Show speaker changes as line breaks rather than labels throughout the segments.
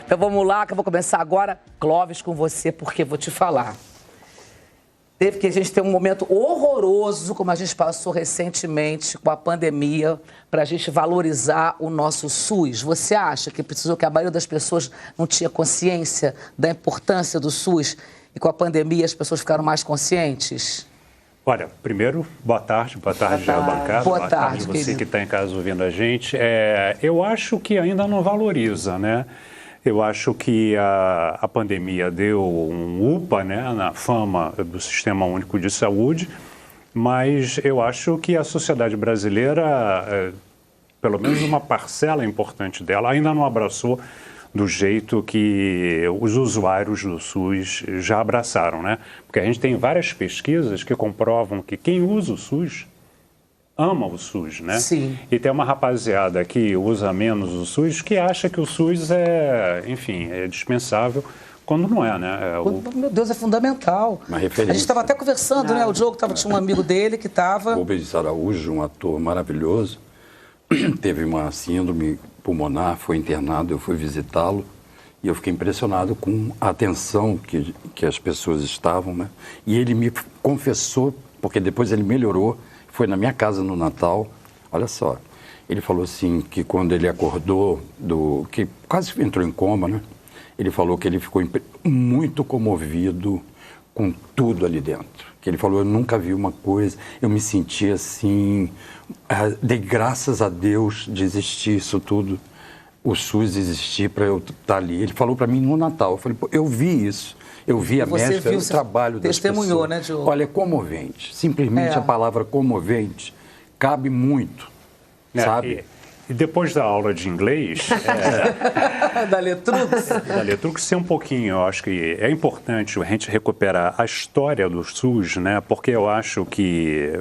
Então vamos lá, que eu vou começar agora, Clóvis, com você, porque vou te falar. Teve que a gente ter um momento horroroso, como a gente passou recentemente com a pandemia, para a gente valorizar o nosso SUS. Você acha que precisou, que a maioria das pessoas não tinha consciência da importância do SUS e com a pandemia as pessoas ficaram mais conscientes?
Olha, primeiro, boa tarde à bancada.
Boa tarde,
você que está em casa ouvindo a gente. Eu acho que ainda não valoriza, né? Eu acho que a pandemia deu um UPA, né, na fama do Sistema Único de Saúde, mas eu acho que a sociedade brasileira, pelo menos uma parcela importante dela, ainda não abraçou do jeito que os usuários do SUS já abraçaram, né? Porque a gente tem várias pesquisas que comprovam que quem usa o SUS ama o SUS, né?
Sim.
E tem uma rapaziada que usa menos o SUS que acha que o SUS é dispensável, quando não é, né?
Meu Deus, é fundamental.
Uma referência.
A gente estava até conversando, né? O Diogo tinha um amigo dele que estava...
Rubens Araújo, um ator maravilhoso, teve uma síndrome pulmonar, foi internado, eu fui visitá-lo e eu fiquei impressionado com a atenção que as pessoas estavam, né? E ele me confessou, porque depois ele melhorou, foi na minha casa no Natal, olha só, ele falou assim que quando ele acordou, que quase entrou em coma, né? Ele falou que ele ficou muito comovido com tudo ali dentro. Que ele falou, eu nunca vi uma coisa, eu me senti assim, dei graças a Deus de existir isso tudo, o SUS existir para eu estar ali. Ele falou para mim no Natal, eu falei, pô, eu vi isso, eu vi a médica, o trabalho das pessoas.
Testemunhou, né, Diogo?
Olha, é comovente, simplesmente a palavra comovente cabe muito, sabe?
E depois da aula de inglês...
Da Letrux?
Da Letrux, ser um pouquinho, eu acho que é importante a gente recuperar a história do SUS, né? Porque eu acho que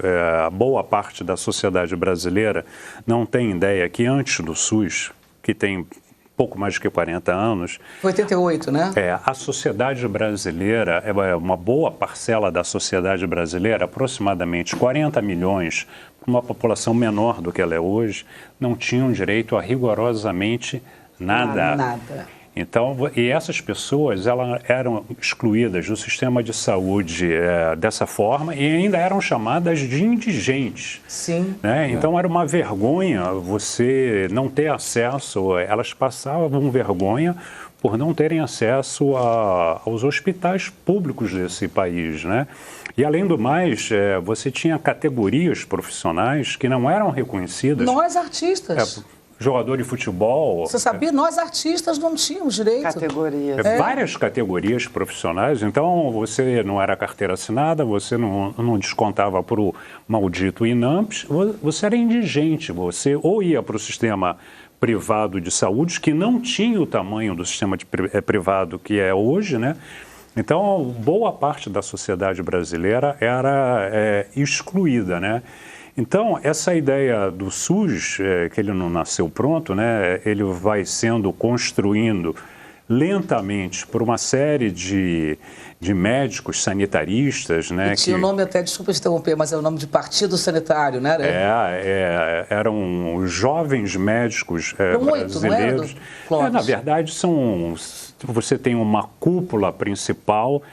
a boa parte da sociedade brasileira não tem ideia que antes do SUS, que tem pouco mais de 40 anos...
Foi 88, né?
A sociedade brasileira, uma boa parcela da sociedade brasileira, aproximadamente 40 milhões, uma população menor do que ela é hoje, não tinham direito a rigorosamente nada. Então, e essas pessoas, elas eram excluídas do sistema de saúde dessa forma e ainda eram chamadas de indigentes.
Sim.
Né? Então, era uma vergonha você não ter acesso, elas passavam vergonha por não terem acesso aos hospitais públicos desse país, né? E, além do mais, você tinha categorias profissionais que não eram reconhecidas.
Nós, artistas.
Jogador de futebol...
Você sabia? Nós, artistas, não tínhamos direito.
Categorias.
Várias categorias profissionais. Então, você não era carteira assinada, você não descontava para o maldito INAMPS, você era indigente. Você ou ia para o sistema privado de saúde, que não tinha o tamanho do sistema privado que é hoje, né? Então, boa parte da sociedade brasileira era excluída, né? Então, essa ideia do SUS, que ele não nasceu pronto, né? Ele vai sendo construindo lentamente por uma série de médicos sanitaristas, né?
E tinha o nome até, desculpa te interromper, mas é o nome de Partido Sanitário, né?
Eram os jovens médicos brasileiros. Na verdade, você tem uma cúpula principal.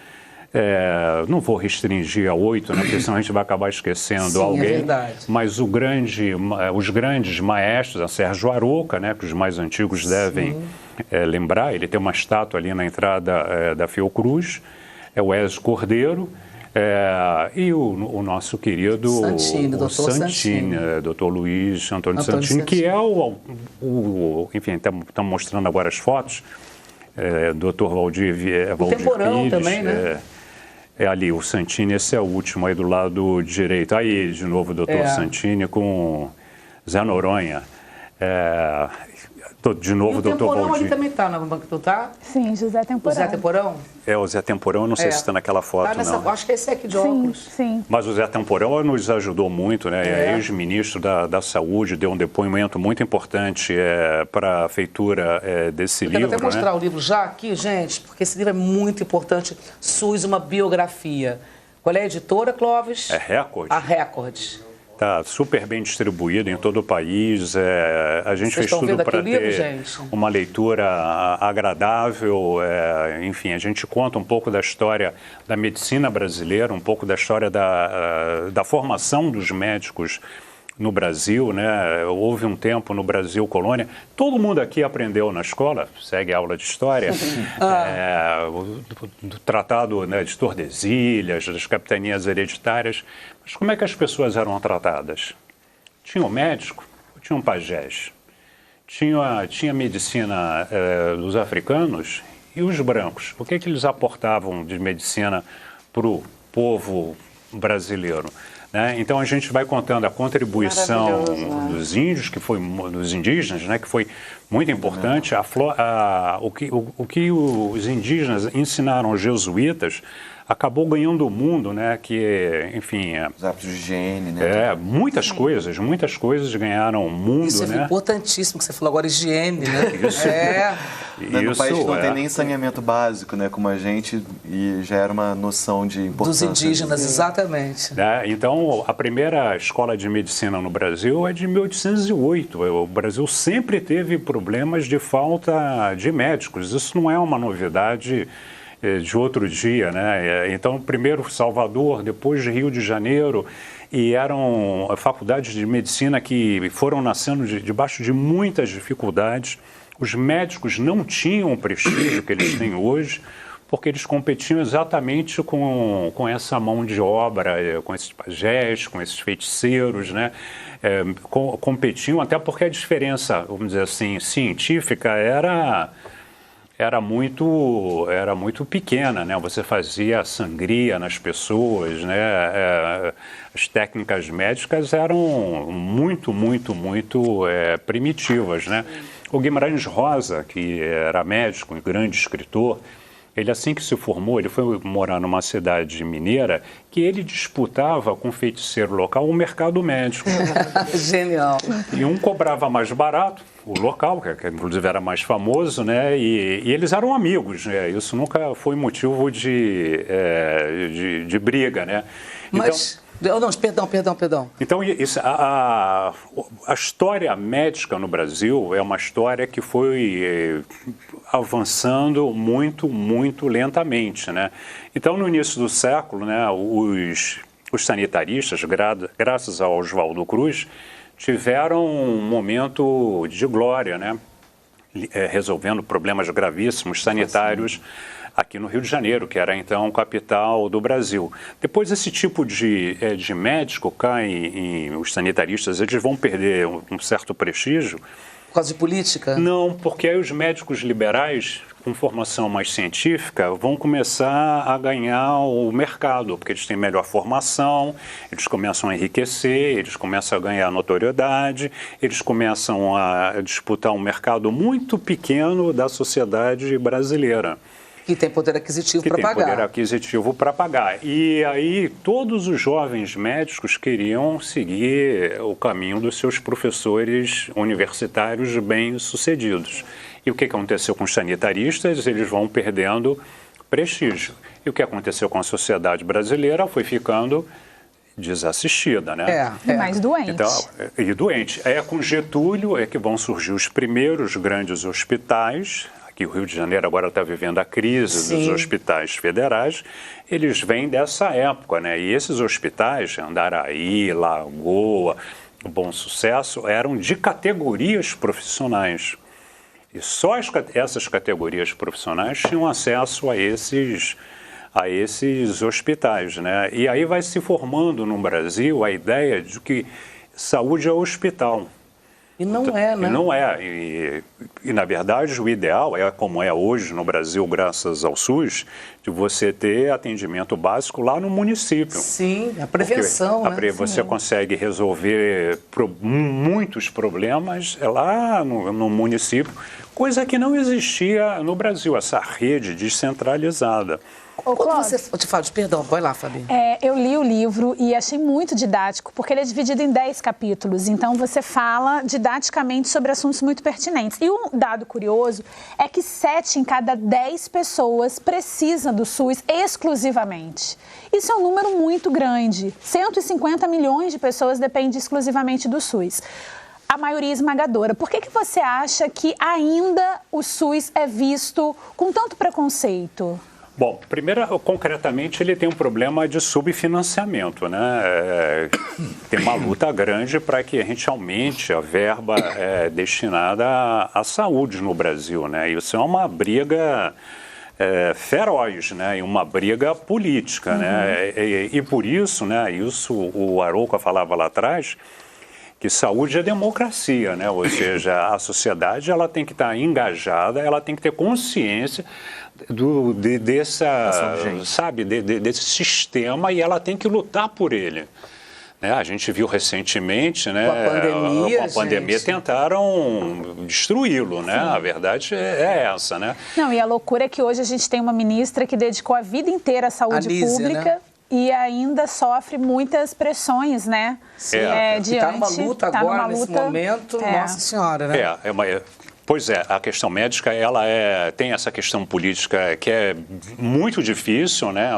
Não vou restringir a 8, né, porque senão a gente vai acabar esquecendo alguém.
É verdade.
Mas os grandes maestros, a Sérgio Aroca, né, que os mais antigos devem lembrar, ele tem uma estátua ali na entrada da Fiocruz, é o Ezio Cordeiro, e o nosso querido
Santini,
doutor Luiz Antônio Santini, que é enfim, estamos mostrando agora as fotos, doutor Valdir
Temporão
Pires,
também, né?
Ali, o Santini, esse é o último aí do lado direito. Aí, de novo, o doutor Santini com Zé Noronha. De novo, o doutor
Temporão
Valdir.
ali também está no banco, tá?
Sim, José Temporão.
O Zé Temporão?
O Zé Temporão, eu não sei se está naquela foto, não.
Acho que esse é aqui de óculos.
Sim.
Mas o Zé Temporão nos ajudou muito, né? É ex-ministro da Saúde, deu um depoimento muito importante para a feitura desse livro.
Eu quero até mostrar o livro já aqui, gente, porque esse livro é muito importante. SUS, uma biografia. Qual é a editora, Clóvis?
É Record.
A Record.
Está super bem distribuído em todo o país. A gente fez tudo para ter uma leitura agradável. Enfim, a gente conta um pouco da história da medicina brasileira, um pouco da história da formação dos médicos no Brasil, né? Houve um tempo no Brasil colônia. Todo mundo aqui aprendeu na escola, segue a aula de história, do tratado, né, de Tordesilhas, das capitanias hereditárias. Mas como é que as pessoas eram tratadas? Tinha um médico, tinha um pajés, tinha medicina dos africanos e os brancos. O que eles aportavam de medicina para o povo brasileiro? Né? Então a gente vai contando a contribuição dos índios, dos indígenas, né, que foi muito importante. O que os indígenas ensinaram aos jesuítas acabou ganhando o mundo, né? Que, enfim,
os hábitos de higiene, né?
Muitas coisas ganharam o mundo,
isso
né?
É importantíssimo que você falou agora, higiene, né?
No país que não tem nem saneamento básico, né? Como a gente, e já era uma noção de importância.
Dos indígenas, exatamente.
Então, a primeira escola de medicina no Brasil é de 1808. O Brasil sempre teve problemas de falta de médicos. Isso não é uma novidade de outro dia, né? Então, primeiro Salvador, depois Rio de Janeiro, e eram faculdades de medicina que foram nascendo debaixo de muitas dificuldades. Os médicos não tinham o prestígio que eles têm hoje, porque eles competiam exatamente com essa mão de obra, com esses pajés, com esses feiticeiros, né? Competiam até porque a diferença, vamos dizer assim, científica era muito pequena, né? Você fazia sangria nas pessoas, né? As técnicas médicas eram muito primitivas, né? O Guimarães Rosa, que era médico, um grande escritor, ele assim que se formou, ele foi morar numa cidade mineira que ele disputava com o feiticeiro local o mercado médico.
Genial.
E um cobrava mais barato, o local, que inclusive era mais famoso, né? E eles eram amigos, né? Isso nunca foi motivo de briga, né?
Mas... Perdão.
Então, a história médica no Brasil é uma história que foi avançando muito lentamente, né? Então, no início do século, né, os sanitaristas, graças ao Oswaldo Cruz, tiveram um momento de glória, né? Resolvendo problemas gravíssimos sanitários aqui no Rio de Janeiro, que era então capital do Brasil. Depois esse tipo de médico cai os sanitaristas, eles vão perder um certo prestígio.
Por causa de política?
Não, porque aí os médicos liberais, com formação mais científica, vão começar a ganhar o mercado, porque eles têm melhor formação, eles começam a enriquecer, eles começam a ganhar notoriedade, eles começam a disputar um mercado muito pequeno da sociedade brasileira.
Que tem poder aquisitivo para pagar.
Poder aquisitivo para pagar. E aí todos os jovens médicos queriam seguir o caminho dos seus professores universitários bem-sucedidos. E o que aconteceu com os sanitaristas? Eles vão perdendo prestígio. E o que aconteceu com a sociedade brasileira foi ficando desassistida, né?
E mais doente.
Então, doente. Com Getúlio que vão surgir os primeiros grandes hospitais. Que o Rio de Janeiro agora está vivendo a crise dos hospitais federais, eles vêm dessa época, né? E esses hospitais, Andaraí, Lagoa, Bom Sucesso, eram de categorias profissionais. E só essas categorias profissionais tinham acesso a esses hospitais, né? E aí vai se formando no Brasil a ideia de que saúde é hospital.
E não é, né?
E não é. E, na verdade, o ideal é, como é hoje no Brasil, graças ao SUS, de você ter atendimento básico lá no município.
Sim, a prevenção, né?
Você consegue resolver muitos problemas lá no município, coisa que não existia no Brasil, essa rede descentralizada.
Você te falo, perdão, vai lá, Fabi.
Eu li o livro e achei muito didático, porque ele é dividido em 10 capítulos. Então, você fala didaticamente sobre assuntos muito pertinentes. E um dado curioso é que 7 em cada 10 pessoas precisam do SUS exclusivamente. Isso é um número muito grande. 150 milhões de pessoas dependem exclusivamente do SUS. A maioria esmagadora. Por que você acha que ainda o SUS é visto com tanto preconceito?
Bom, primeiro, concretamente, ele tem um problema de subfinanciamento, né? Tem uma luta grande para que a gente aumente a verba destinada à saúde no Brasil, né? Isso é uma briga feroz, né? E uma briga política, né? E por isso, né? Isso o Arouca falava lá atrás, que saúde é democracia, né? Ou seja, a sociedade ela tem que estar engajada, ela tem que ter consciência desse sistema e ela tem que lutar por ele. Né? A gente viu recentemente, né, com a pandemia tentaram destruí-lo, né? A verdade é essa, né?
Não, e a loucura é que hoje a gente tem uma ministra que dedicou a vida inteira à saúde pública, né? E ainda sofre muitas pressões, né?
Está numa luta agora, nesse momento, Nossa Senhora, né?
Pois é, a questão médica, ela tem essa questão política que é muito difícil, né?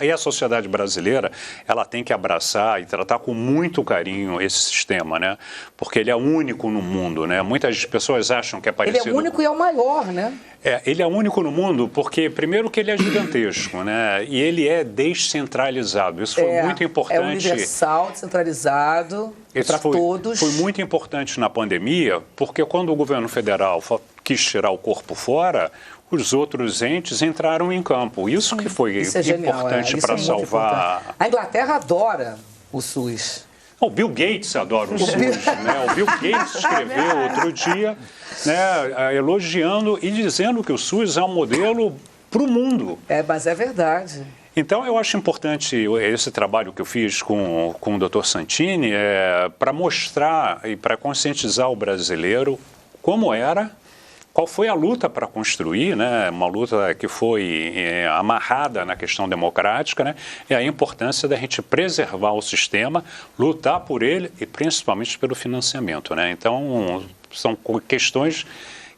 E a sociedade brasileira, ela tem que abraçar e tratar com muito carinho esse sistema, né? Porque ele é único no mundo, né? Muitas pessoas acham que é parecido...
Ele é único e é o maior, né?
Ele é único no mundo porque, primeiro, que ele é gigantesco, né? E ele é descentralizado. Isso foi muito importante.
É universal, descentralizado, para todos.
Foi muito importante na pandemia, porque quando o governo federal quis tirar o corpo fora, os outros entes entraram em campo. Isso que foi importante para salvar...
A Inglaterra adora o SUS.
O Bill Gates adora o SUS, né? O Bill Gates escreveu outro dia, né, elogiando e dizendo que o SUS é um modelo para o mundo.
Mas é verdade.
Então, eu acho importante esse trabalho que eu fiz com o Dr. Santini para mostrar e para conscientizar o brasileiro como era, qual foi a luta para construir, né? Uma luta que foi amarrada na questão democrática, né? E a importância da gente preservar o sistema, lutar por ele e principalmente pelo financiamento, né? Então, são questões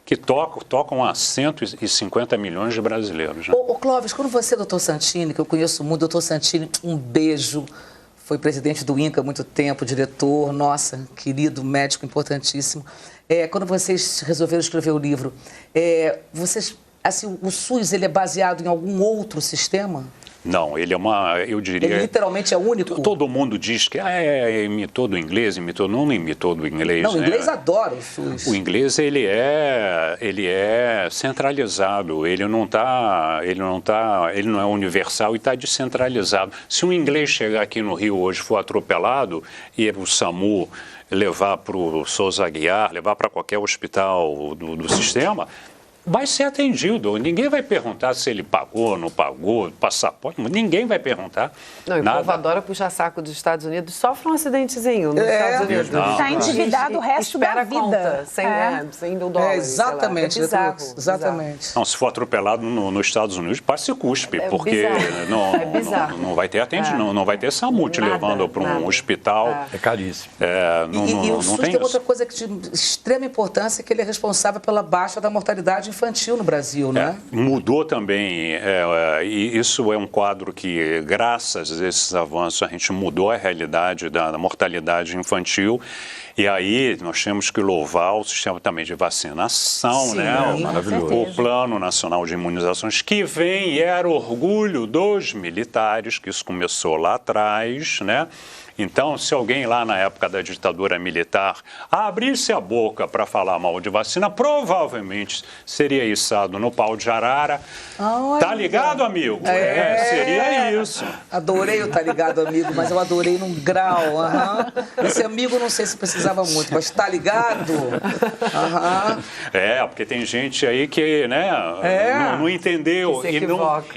que tocam a 150 milhões de brasileiros. Né?
Clóvis, quando você, doutor Santini, que eu conheço muito, doutor Santini, um beijo, foi presidente do INCA há muito tempo, diretor, nossa, querido, médico importantíssimo. Quando vocês resolveram escrever o livro, o SUS ele é baseado em algum outro sistema?
Não, ele eu diria...
Ele literalmente é único?
Todo mundo diz que imitou do inglês, não imitou do inglês.
Não, o inglês adora o SUS.
O inglês, ele é centralizado, ele não é universal e está descentralizado. Se um inglês chegar aqui no Rio hoje for atropelado e o SAMU levar para o Souza Aguiar, levar para qualquer hospital do sistema... vai ser atendido. Ninguém vai perguntar se ele pagou, não pagou, passaporte. Ninguém vai perguntar.
Não, e o povo adora puxar saco dos Estados Unidos. Sofre um acidentezinho nos Estados Unidos.
Está endividado o resto da vida.
Conta, 100 mil dólares.
Exatamente.
É bizarro,
exatamente.
Não, se for atropelado nos Estados Unidos, passe cuspe, porque não vai ter atendimento, não vai ter SAMU te levando para um hospital.
É caríssimo.
E o SUS tem outra coisa de extrema importância, que ele é responsável pela baixa da mortalidade infantil no Brasil, né?
Mudou também, e isso é um quadro que, graças a esses avanços, a gente mudou a realidade da mortalidade infantil. E aí nós temos que louvar o sistema também de vacinação, né? O Plano Nacional de Imunizações, que vem e era orgulho dos militares, que isso começou lá atrás, né? Então, se alguém lá na época da ditadura militar abrisse a boca para falar mal de vacina, provavelmente seria içado no pau de arara. Tá ligado, amigo? Seria isso.
Adorei o tá ligado, amigo, mas eu adorei num grau. Esse amigo não sei se precisava muito, mas tá ligado?
Porque tem gente aí que, né, não entendeu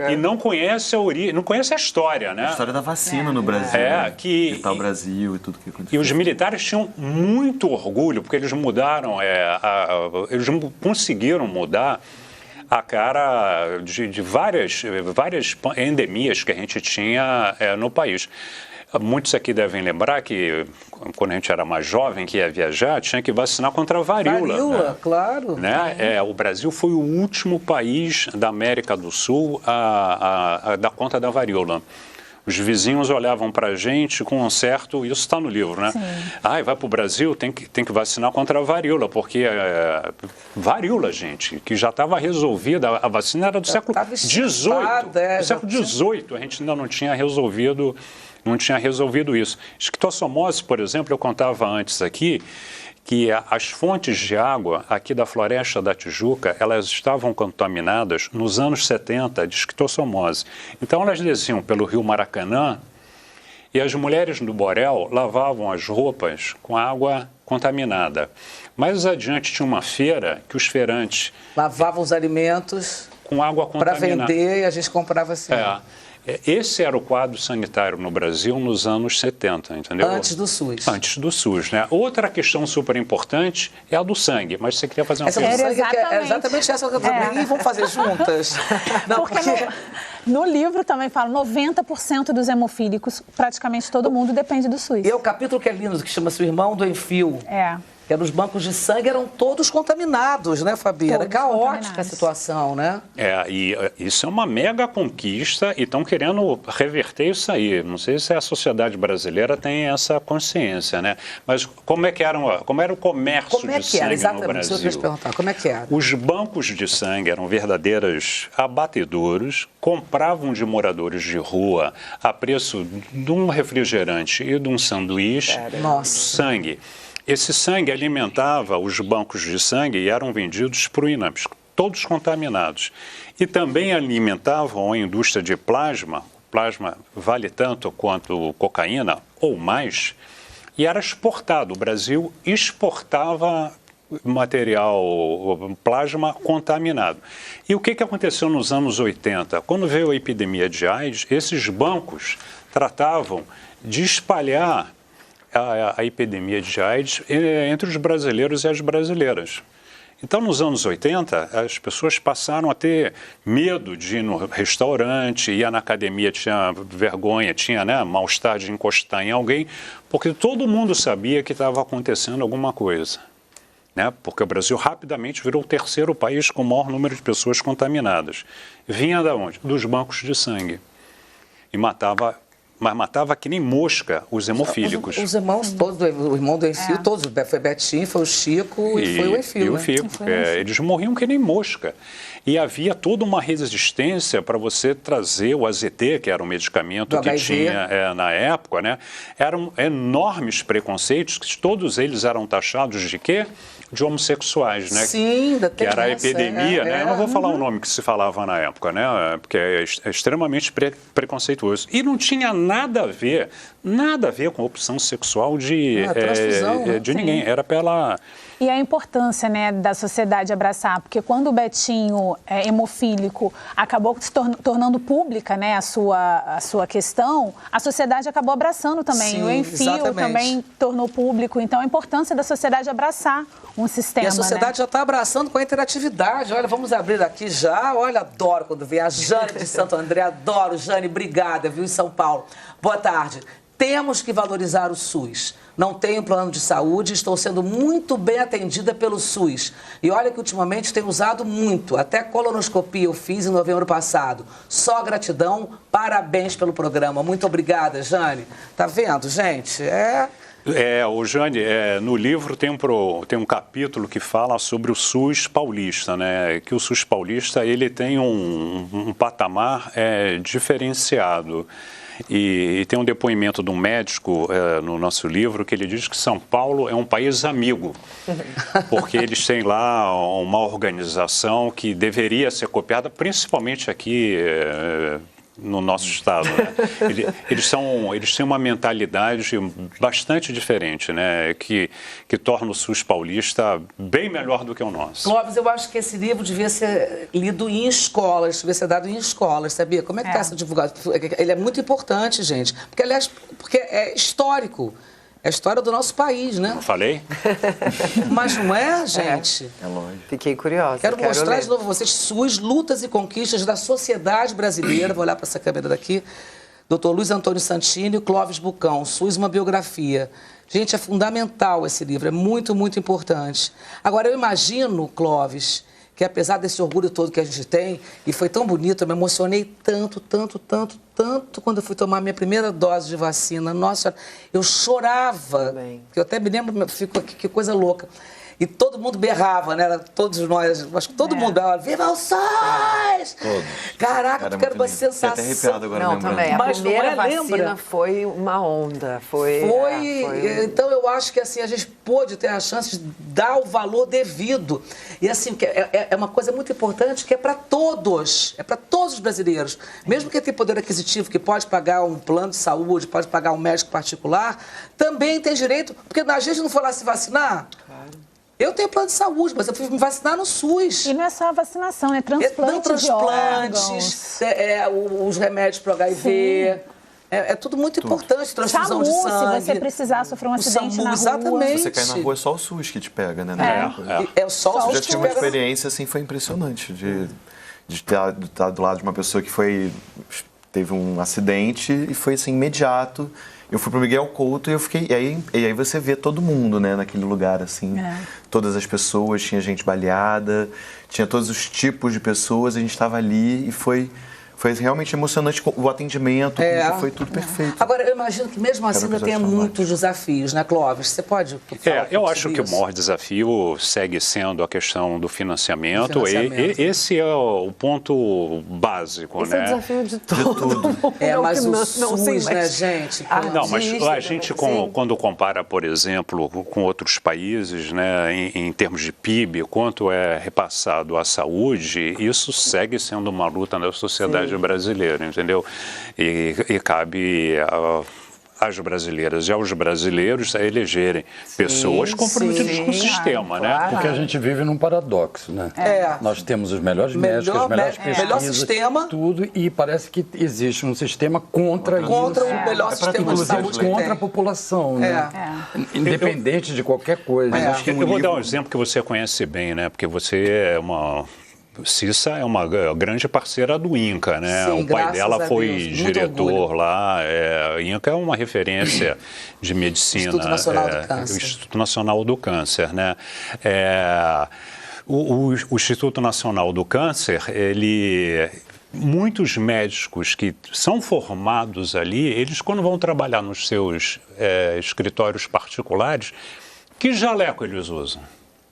e não conhece a origem, não conhece a história, né?
A história da vacina no Brasil. O Brasil e tudo que aconteceu.
E os militares tinham muito orgulho, porque eles mudaram, eles conseguiram mudar a cara de várias endemias que a gente tinha no país. Muitos aqui devem lembrar que, quando a gente era mais jovem, que ia viajar, tinha que vacinar contra a varíola.
Varíola,
né?
claro.
Né? O Brasil foi o último país da América do Sul a dar conta da varíola. Os vizinhos olhavam para a gente com um certo... Isso está no livro, né? Vai para o Brasil, tem que vacinar contra a varíola, porque varíola, gente, que já estava resolvida. A vacina era do século XVIII. Do século XVIII, a gente ainda não tinha resolvido isso. Esquistossomose, por exemplo, eu contava antes aqui, que as fontes de água aqui da Floresta da Tijuca, elas estavam contaminadas nos anos 70 de esquistossomose. Então, elas desciam pelo rio Maracanã e as mulheres do Borel lavavam as roupas com água contaminada. Mais adiante tinha uma feira que os feirantes...
lavavam os alimentos
com água contaminada.
Para vender e a gente comprava assim.
Esse era o quadro sanitário no Brasil nos anos 70, entendeu?
Antes do SUS.
Antes do SUS, né? Outra questão super importante é a do sangue, mas você queria fazer uma pergunta.
É exatamente essa que eu também. Vamos fazer juntas.
Não, porque no livro também fala 90% dos hemofílicos, praticamente todo mundo, depende do SUS.
E o capítulo que é lindo, que chama-se O Irmão do Enfio. Que os bancos de sangue eram todos contaminados, né, Fabi? Era caótica a situação, né?
E isso é uma mega conquista e estão querendo reverter isso aí. Não sei se a sociedade brasileira tem essa consciência, né? Mas como era o comércio de sangue no Brasil?
Eu queria te perguntar, como é que era?
Os bancos de sangue eram verdadeiros abatedouros, compravam de moradores de rua a preço de um refrigerante e de um sanduíche sangue. Esse sangue alimentava os bancos de sangue e eram vendidos para o INAMPS, todos contaminados. E também alimentavam a indústria de plasma, o plasma vale tanto quanto cocaína ou mais, e era exportado. O Brasil exportava material, plasma contaminado. E o que aconteceu nos anos 80? Quando veio a epidemia de AIDS, esses bancos tratavam de espalhar a epidemia de AIDS entre os brasileiros e as brasileiras. Então, nos anos 80, as pessoas passaram a ter medo de ir no restaurante, ia na academia, tinha vergonha, tinha mal-estar de encostar em alguém, porque todo mundo sabia que estava acontecendo alguma coisa. Né? Porque o Brasil rapidamente virou o terceiro país com o maior número de pessoas contaminadas. Vinha de onde? Dos bancos de sangue. E mas matava que nem mosca os hemofílicos.
Os irmãos todos, o irmão do Enfio, todos. Foi Betinho, foi o Chico e foi o Enfio.
E o Fico. Eles morriam que nem mosca. E havia toda uma resistência para você trazer o AZT, que era um medicamento que tinha na época, né? Eram enormes preconceitos, que todos eles eram taxados de quê? De homossexuais, né?
Sim, ainda tem
que era a epidemia, né? Eu não vou falar o nome que se falava na época, né? Porque é extremamente preconceituoso. E não tinha nada a ver com a opção sexual de ninguém. Era pela...
E a importância, né, da sociedade abraçar, porque quando o Betinho, hemofílico, acabou se tornando pública, né, a sua questão, a sociedade acabou abraçando também. Sim, o Enfio também tornou público. Então, a importância da sociedade abraçar um sistema.
E a sociedade já está abraçando com a interatividade. Olha, vamos abrir aqui já. Olha, adoro quando vem a Jane de Santo André. Adoro, Jane, obrigada, viu, em São Paulo. Boa tarde. Temos que valorizar o SUS. Não tenho plano de saúde, estou sendo muito bem atendida pelo SUS. E olha que ultimamente tenho usado muito. Até colonoscopia eu fiz em novembro passado. Só gratidão, parabéns pelo programa. Muito obrigada, Jane. Tá vendo, gente?
Jane, no livro tem um capítulo que fala sobre o SUS paulista, né? Que o SUS paulista ele tem um patamar diferenciado. E tem um depoimento de um médico no nosso livro que ele diz que São Paulo é um país amigo, porque eles têm lá uma organização que deveria ser copiada, principalmente aqui no nosso estado, né? Eles têm uma mentalidade bastante diferente, né? Que torna o SUS paulista bem melhor do que o nosso.
Clóvis, eu acho que esse livro devia ser lido em escolas, devia ser dado em escolas, sabia? Como é que está essa divulgação? Ele é muito importante, gente, porque é histórico. É a história do nosso país, né?
Eu falei?
Mas não é, gente?
É lógico.
Fiquei curiosa.
Quero mostrar
ler.
de novo a vocês SUS, lutas e conquistas da sociedade brasileira. Vou olhar para essa câmera daqui. Dr. Luiz Antônio Santini e Clóvis Bucão, SUS, uma biografia. Gente, é fundamental esse livro, é muito, muito importante. Agora, eu imagino, Clóvis, que apesar desse orgulho todo que a gente tem, e foi tão bonito, eu me emocionei tanto quando eu fui tomar minha primeira dose de vacina. Nossa, eu chorava, que eu até me lembro, fico aqui, que coisa louca. E todo mundo berrava, né? Todos nós, acho que todo mundo berrava, viva o SUS! Caraca, eu quero uma sensação.
Fiquei até arrepiado agora,
Não,
lembrando.
também. A
Mas
primeira
não é,
vacina
lembra?
foi uma onda. Foi.
Então, eu acho que assim, a gente pôde ter a chance de dar o valor devido. E assim, é uma coisa muito importante que é para todos os brasileiros. Mesmo quem tem poder aquisitivo, que pode pagar um plano de saúde, pode pagar um médico particular, também tem direito, porque a gente não foi lá se vacinar. Eu tenho plano de saúde, mas eu fui me vacinar no SUS.
E não é só a vacinação, é transplante de órgãos.
Os remédios para o HIV. É tudo muito importante, transfusão de sangue.
Se você precisar sofrer um acidente na rua.
Exatamente.
Você cai na rua, é só o SUS que te pega, né?
É só o SUS
Já
que te
tive uma
pega.
experiência, assim, foi impressionante de estar do lado de uma pessoa que teve um acidente e foi, assim, imediato. Eu fui pro Miguel Couto e eu fiquei... E aí você vê todo mundo, né, naquele lugar, assim. Todas as pessoas, tinha gente baleada, tinha todos os tipos de pessoas, a gente estava ali e foi realmente emocionante o atendimento, foi tudo perfeito.
Agora, eu imagino que mesmo assim ainda tenha muitos desafios, né, Clóvis? Você pode falar
Eu acho que o maior desafio segue sendo a questão do financiamento. Esse é o ponto básico,
Esse
né?
é o desafio de todo mundo.
Mas o SUS, né, gente?
Não, mas a gente, quando compara, por exemplo, com outros países, né, em termos de PIB, quanto é repassado à saúde, isso segue sendo uma luta da sociedade brasileira, entendeu? E cabe às brasileiras e aos brasileiros a elegerem pessoas comprometidas com o sistema, né?
Porque a gente vive num paradoxo, né? Nós temos os melhores médicos, as melhores pesquisas,
melhor sistema,
tudo, e parece que existe um sistema contra isso.
Contra o melhor sistema de saúde
Inclusive contra a população, né? Independente de qualquer coisa.
Eu vou dar um exemplo que você conhece bem, né? Porque você é uma... Cissa é uma grande parceira do INCA, né?
Sim,
o pai dela foi diretor lá. O INCA é uma referência de medicina.
Instituto Nacional do Câncer.
O Instituto Nacional do Câncer, né? O Instituto Nacional do Câncer, muitos médicos que são formados ali, eles quando vão trabalhar nos seus escritórios particulares, que jaleco eles usam?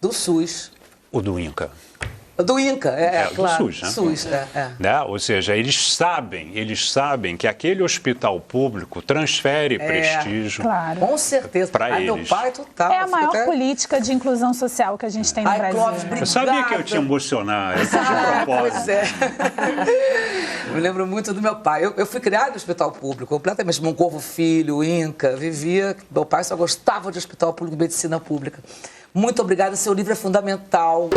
Do SUS.
O do INCA.
Do INCA, claro.
Do SUS, né?
SUS,
Né? Ou seja, eles sabem que aquele hospital público transfere prestígio.
Claro.
Com certeza.
Para eles.
Meu pai, total.
É a maior política de inclusão social que a gente tem no Brasil.
Clóvis,
né?
obrigada.
Eu sabia que eu te emocionar, de propósito.
Pois é. Me lembro muito do meu pai. Eu fui criado no hospital público, completamente. Moncorvo Filho, INCA, vivia. Meu pai só gostava de hospital público e medicina pública. Muito obrigada, seu livro é fundamental.